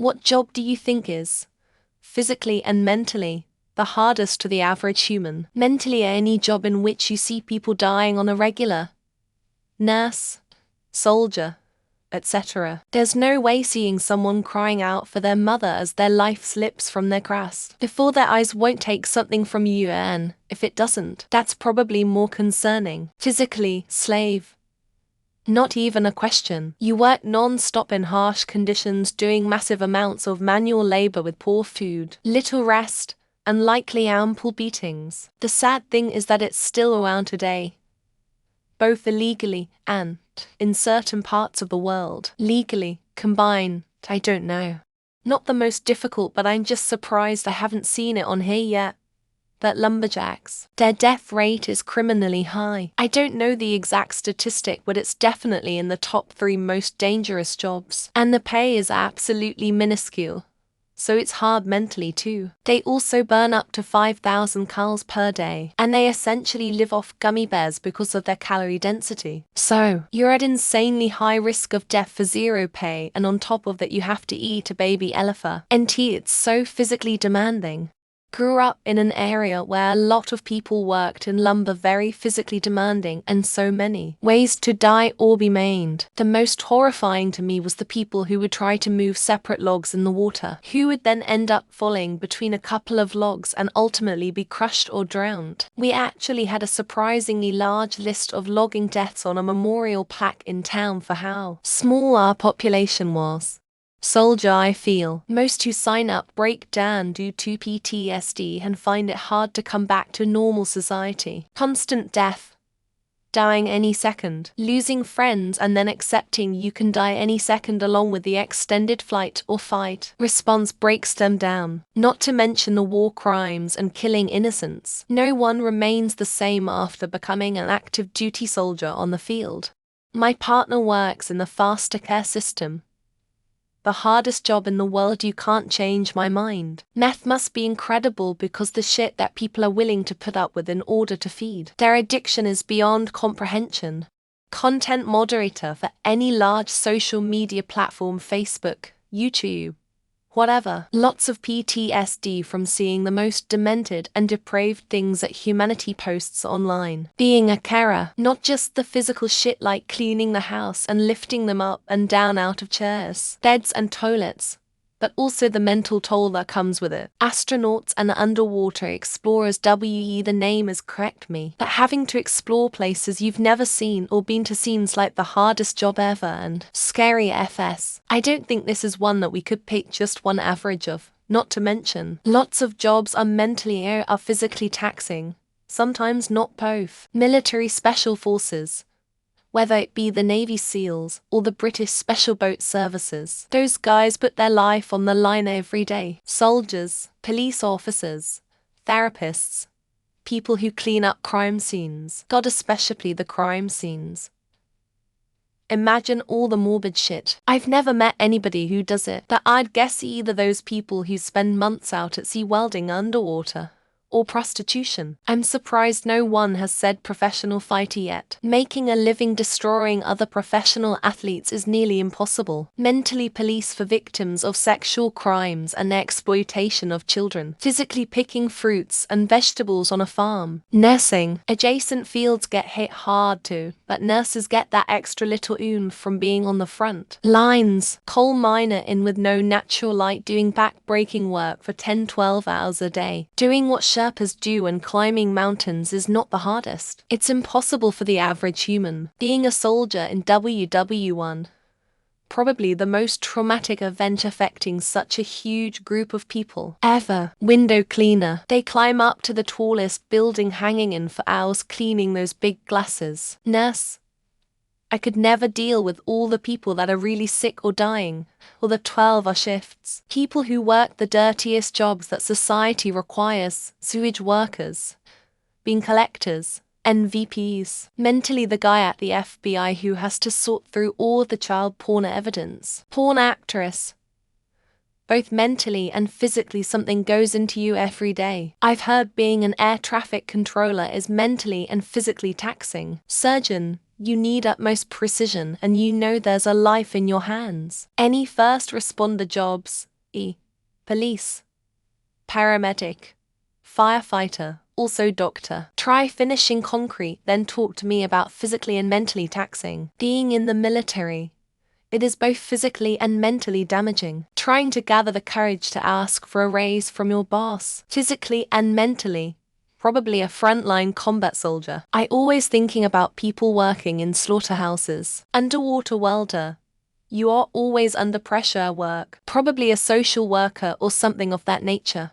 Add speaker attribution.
Speaker 1: What job do you think is, physically and mentally, the hardest to the average human? Mentally, any job in which you see people dying on a regular. Nurse, soldier, etc. There's no way seeing someone crying out for their mother as their life slips from their grasp before their eyes won't take something from you, and if it doesn't, that's probably more concerning. Physically, slave. Not even a question. You work non-stop in harsh conditions, doing massive amounts of manual labor with poor food, little rest, and likely ample beatings. The sad thing is that it's still around today, both illegally and, in certain parts of the world, legally. Combined, I don't know. Not the most difficult, but I'm just surprised I haven't seen it on here yet. That lumberjacks, their death rate is criminally high. I don't know the exact statistic, but it's definitely in the top 3 most dangerous jobs. And the pay is absolutely minuscule, so it's hard mentally too. They also burn up to 5,000 calories per day, and they essentially live off gummy bears because of their calorie density. So, you're at insanely high risk of death for zero pay, and on top of that you have to eat a baby elephant. It's so physically demanding. Grew up in an area where a lot of people worked in lumber, very physically demanding, and so many ways to die or be maimed. The most horrifying to me was the people who would try to move separate logs in the water, who would then end up falling between a couple of logs and ultimately be crushed or drowned. We actually had a surprisingly large list of logging deaths on a memorial plaque in town for how small our population was. Soldier, I feel most who sign up break down due to PTSD and find it hard to come back to normal society. Constant death, dying any second, losing friends and then accepting you can die any second along with the extended flight or fight response breaks them down. Not to mention the war crimes and killing innocents. No one remains the same after becoming an active duty soldier on the field. My partner works in the foster care system. The hardest job in the world. You can't change my mind. Meth must be incredible because the shit that people are willing to put up with in order to feed their addiction is beyond comprehension. Content moderator for any large social media platform, Facebook, YouTube, whatever. Lots of PTSD from seeing the most demented and depraved things that humanity posts online. Being a carer, not just the physical shit like cleaning the house and lifting them up and down out of chairs, beds and toilets, but also the mental toll that comes with it. Astronauts and underwater explorers, the name is correct me, but having to explore places you've never seen or been to seems like the hardest job ever and scary FS. I don't think this is one that we could pick just one average of, not to mention, lots of jobs are mentally or physically taxing, sometimes not both. Military special forces, whether it be the Navy SEALs or the British Special Boat Services. Those guys put their life on the line every day. Soldiers, police officers, therapists, people who clean up crime scenes. God, especially the crime scenes. Imagine all the morbid shit. I've never met anybody who does it, but I'd guess either those people who spend months out at sea welding underwater, or prostitution. I'm surprised no one has said professional fighter yet. Making a living destroying other professional athletes is nearly impossible. Mentally police for victims of sexual crimes and exploitation of children. Physically picking fruits and vegetables on a farm. Nursing. Adjacent fields get hit hard too, but nurses get that extra little oomph from being on the front lines. Coal miner in with no natural light doing back-breaking work for 10-12 hours a day. Doing what Sherpas do and climbing mountains is not the hardest. It's impossible for the average human. Being a soldier in WW1, probably the most traumatic event affecting such a huge group of people ever. Window cleaner. They climb up to the tallest building hanging in for hours cleaning those big glasses. Nurse. I could never deal with all the people that are really sick or dying, or the 12-hour shifts. People who work the dirtiest jobs that society requires, sewage workers, bean collectors, NVPs. Mentally the guy at the FBI who has to sort through all the child porn evidence. Porn actress. Both mentally and physically something goes into you every day. I've heard being an air traffic controller is mentally and physically taxing. Surgeon. You need utmost precision and you know there's a life in your hands. Any first responder jobs, Police, paramedic, firefighter, also doctor. Try finishing concrete, then talk to me about physically and mentally taxing. Being in the military. It is both physically and mentally damaging. Trying to gather the courage to ask for a raise from your boss. Physically and mentally. Probably a frontline combat soldier. I always thinking about people working in slaughterhouses. Underwater welder. You are always under pressure at work. Probably a social worker or something of that nature.